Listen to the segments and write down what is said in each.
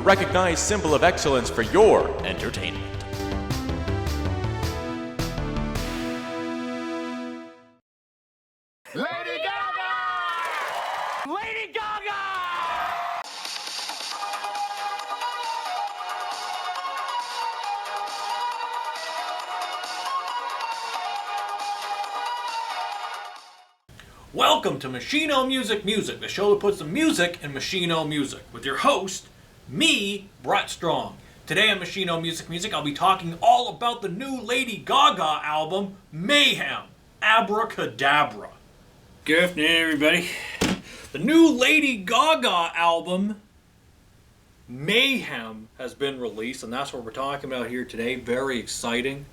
recognized symbol of excellence for your entertainment. Lady Gaga! Lady Gaga! Welcome to Machino Music, the show that puts the music in Machino music, with your host, me, Brett Strong. Today on Machino Music, I'll be talking all about the new Lady Gaga album, Mayhem, Abracadabra. Good afternoon, everybody. The new Lady Gaga album, Mayhem, has been released, and that's what we're talking about here today. Very exciting,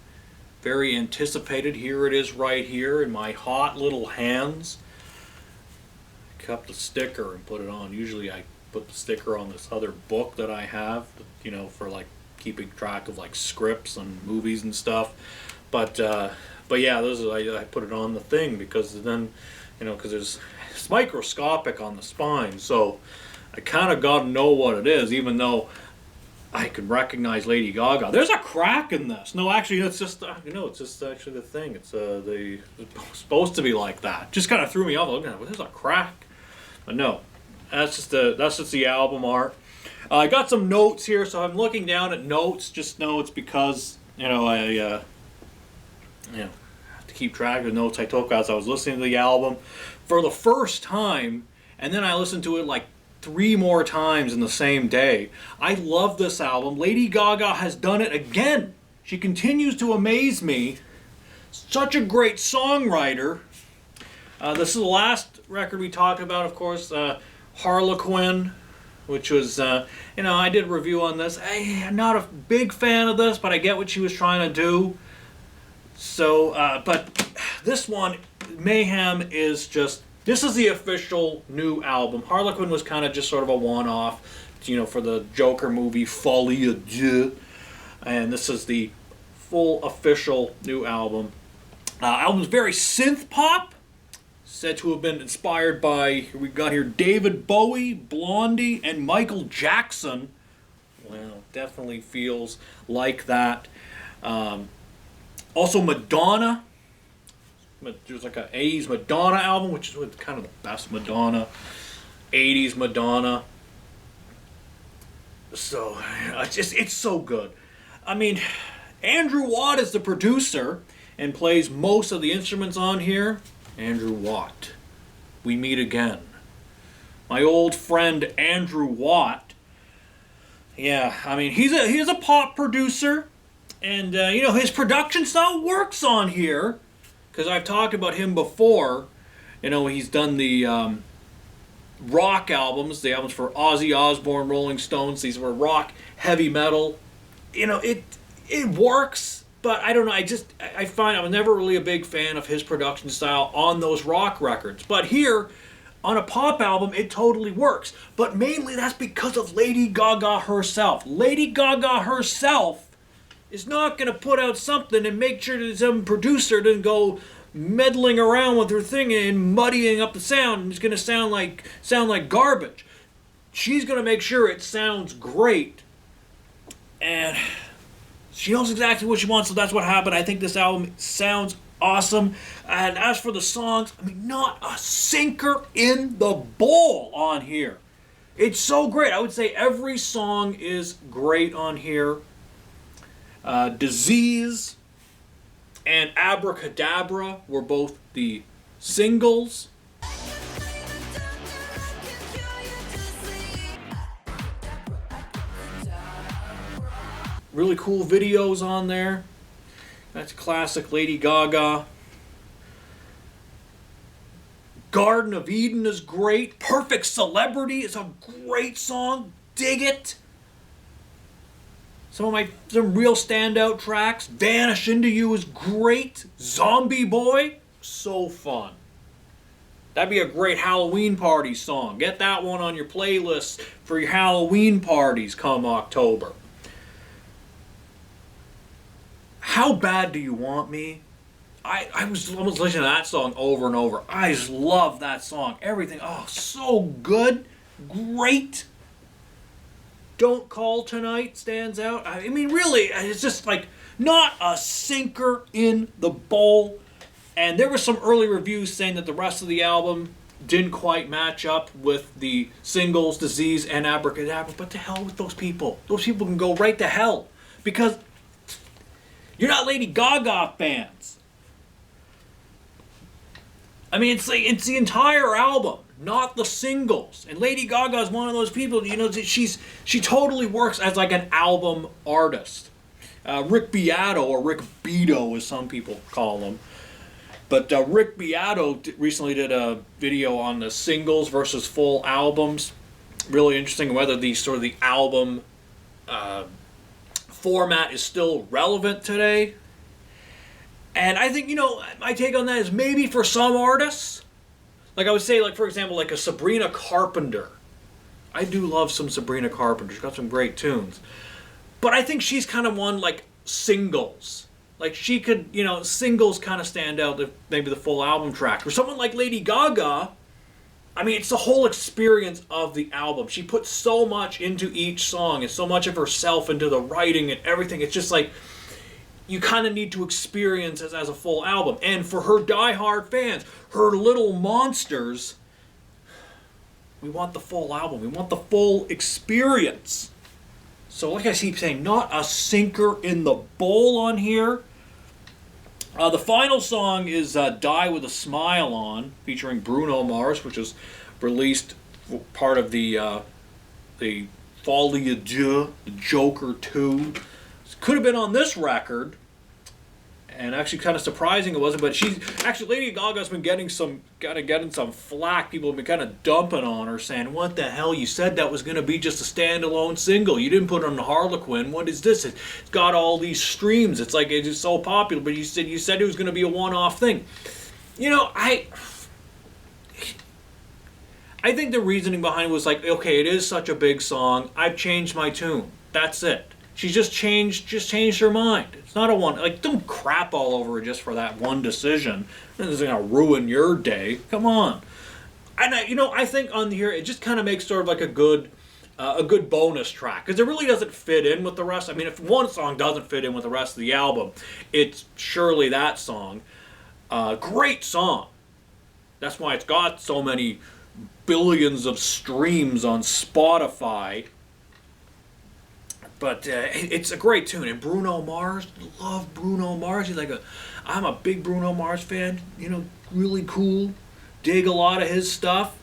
very anticipated. Here it is right here in my hot little hands. Cut the sticker and put it on. Usually I put the sticker on this other book that I have, you know, for like keeping track of like scripts and movies and stuff. But yeah, I put it on the thing because then, you know, because it's microscopic on the spine, so I kind of got to know what it is, even though I can recognize Lady Gaga. There's a crack in this. No, actually, it's just it's just actually the thing. It's supposed to be like that. Just kind of threw me off. Looking at it, well, there's a crack. But no, that's just the album art. I got some notes here, so I'm looking down at notes. Just know it's because I have to keep track of the notes I took as I was listening to the album for the first time, and then I listened to it like 3 more times in the same day. I love this album. Lady Gaga has done it again. She continues to amaze me. Such a great songwriter. This is the last record we talked about, of course, Harlequin, which was, I did a review on this. I'm not a big fan of this, but I get what she was trying to do. So, but this one, Mayhem, is just, this is the official new album. Harlequin was kind of just sort of a one-off, for the Joker movie, Folie à Deux. And this is the full official new album. Album's very synth pop. Said to have been inspired by, we got here, David Bowie, Blondie, and Michael Jackson. Well, definitely feels like that. Also Madonna. There's like an 80s Madonna album, which is kind of the best Madonna. 80s Madonna. So, it's so good. I mean, Andrew Watt is the producer and plays most of the instruments on here. Andrew Watt. We meet again. My old friend Andrew Watt. Yeah, I mean, he's a pop producer, and his production style works on here, because I've talked about him before. He's done the rock albums, the albums for Ozzy Osbourne, Rolling Stones. These were rock, heavy metal. It works. But I don't know, I find I was never really a big fan of his production style on those rock records. But here, on a pop album, it totally works. But mainly that's because of Lady Gaga herself. Lady Gaga herself is not going to put out something and make sure that some producer doesn't go meddling around with her thing and muddying up the sound, and it's going to sound like garbage. She's going to make sure it sounds great. And she knows exactly what she wants, so that's what happened. I think this album sounds awesome. And as for the songs, I mean, not a sinker in the bowl on here. It's so great. I would say every song is great on here. Disease and Abracadabra were both the singles. Really cool videos on there. That's classic Lady Gaga. Garden of Eden is great. Perfect Celebrity is a great song. Dig it. Some real standout tracks. Vanish Into You is great. Zombie Boy, so fun. That'd be a great Halloween party song. Get that one on your playlist for your Halloween parties come October. How Bad Do You Want Me? I was almost listening to that song over and over. I just love that song. Everything. Oh, so good. Great. Don't Call Tonight stands out. I mean, really, it's just like not a sinker in the bowl. And there were some early reviews saying that the rest of the album didn't quite match up with the singles, Disease and Abracadabra. But to hell with those people. Those people can go right to hell. Because you're not Lady Gaga fans. I mean, it's the entire album, not the singles. And Lady Gaga is one of those people, you know, she totally works as like an album artist. Rick Beato, or Rick Beato as some people call him. But Rick Beato recently did a video on the singles versus full albums. Really interesting whether the album format is still relevant today. And I think, you know, my take on that is maybe for some artists, like I would say, like for example, like a Sabrina Carpenter. I do love some Sabrina Carpenter. She's got some great tunes. But I think she's kind of one like singles. Like she could, you know, singles kind of stand out if maybe the full album track. For someone like Lady Gaga, I mean, it's the whole experience of the album. She puts so much into each song and so much of herself into the writing and everything. It's just like, you kind of need to experience it as a full album. And for her diehard fans, her little monsters, we want the full album. We want the full experience. So like I keep saying, not a sinker in the bowl on here. The final song is Die With A Smile On, featuring Bruno Mars, which was released part of the Folie à Deux, the Joker 2. Could have been on this record, and actually kind of surprising it wasn't. But Lady Gaga's been getting some flack. People have been kind of dumping on her, saying, "What the hell? You said that was going to be just a standalone single. You didn't put it on Harlequin. What is this? It's got all these streams. It's like it's so popular, but you said it was going to be a one-off thing." You know, I think the reasoning behind it was like, okay, it is such a big song. I've changed my tune. That's it. She's just changed her mind. It's not a one, like, don't crap all over her just for that one decision. This is going to ruin your day. Come on. And I think on here, it just kind of makes sort of like a good bonus track. Because it really doesn't fit in with the rest. I mean, if one song doesn't fit in with the rest of the album, it's surely that song. Great song. That's why it's got so many billions of streams on Spotify. But it's a great tune. And Bruno Mars, love Bruno Mars. I'm a big Bruno Mars fan. You know, really cool. Dig a lot of his stuff.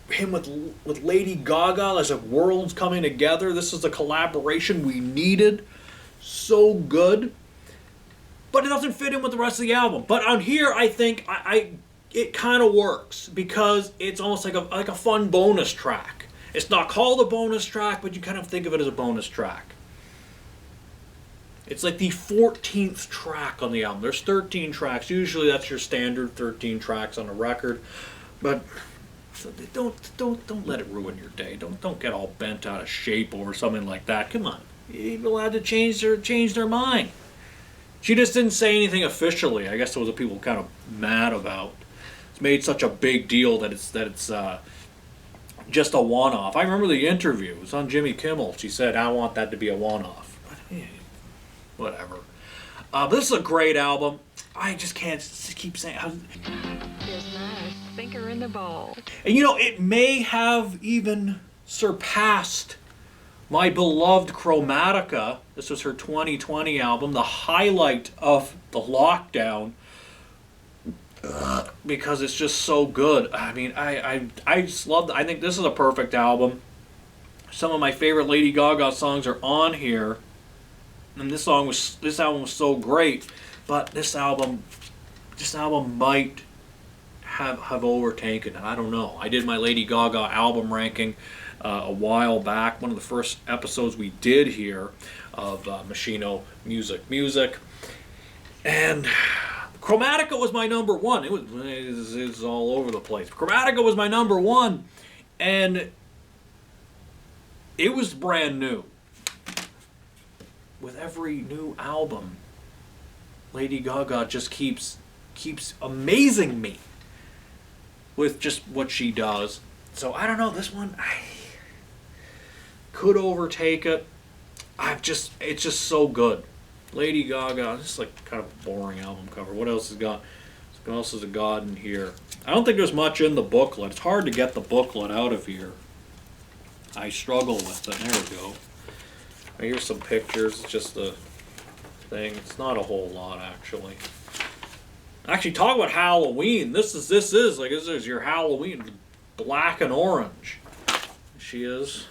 Him with Lady Gaga as a world's coming together. This is the collaboration we needed. So good. But it doesn't fit in with the rest of the album. But on here, I think it kind of works because it's almost like a fun bonus track. It's not called a bonus track, but you kind of think of it as a bonus track. It's like the 14th track on the album. There's 13 tracks. Usually that's your standard 13 tracks on a record. But don't let it ruin your day. Don't get all bent out of shape over something like that. Come on. You're allowed to change their mind. She just didn't say anything officially. I guess that was what people were kind of mad about. It's made such a big deal that it's just a one-off. I remember the interview. It was on Jimmy Kimmel. She said, "I want that to be a one-off." But, whatever. But this is a great album. I just can't keep saying. There's not a sinker in the bowl. And you know, it may have even surpassed my beloved Chromatica. This was her 2020 album, the highlight of the lockdown. Because it's just so good. I mean, I just love. I think this is a perfect album. Some of my favorite Lady Gaga songs are on here, and this album was so great. But this album might have overtaken it. I don't know. I did my Lady Gaga album ranking a while back. One of the first episodes we did here of Machino Music, and Chromatica was my number one. It was all over the place. Chromatica was my number one, and it was brand new. With every new album, Lady Gaga just keeps amazing me with just what she does. So I don't know, this one, could overtake it. It's just so good. Lady Gaga, this is like kind of a boring album cover. What else has got? What else has it got in here? I don't think there's much in the booklet. It's hard to get the booklet out of here. I struggle with it. There we go. Here's some pictures. It's just a thing. It's not a whole lot, actually. Actually, talk about Halloween. This is your Halloween, black and orange. She is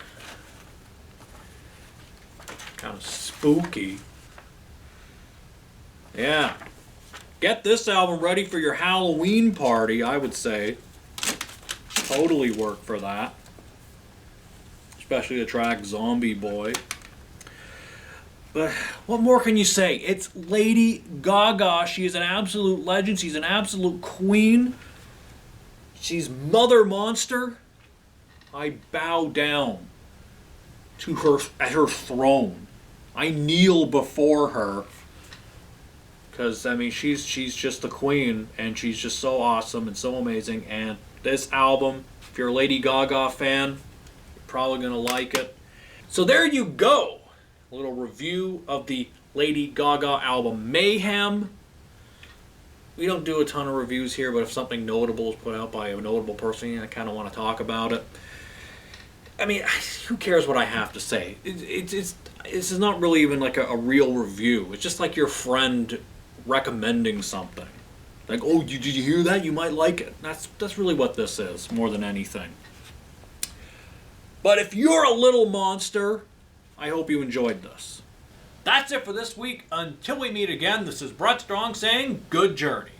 kind of spooky. Yeah. Get this album ready for your Halloween party, I would say. Totally work for that. Especially the track Zombie Boy. But what more can you say? It's Lady Gaga. She is an absolute legend. She's an absolute queen. She's Mother Monster. I bow down to her at her throne. I kneel before her. Because, I mean, she's just the queen, and she's just so awesome and so amazing. And this album, if you're a Lady Gaga fan, you're probably going to like it. So there you go. A little review of the Lady Gaga album Mayhem. We don't do a ton of reviews here, but if something notable is put out by a notable person, I kind of want to talk about it. I mean, who cares what I have to say? This is not really even like a real review. It's just like your friend recommending something. Like, oh, did you hear that? You might like it. That's really what this is, more than anything. But if you're a little monster, I hope you enjoyed this. That's it for this week. Until we meet again, this is Brett Strong saying good journey.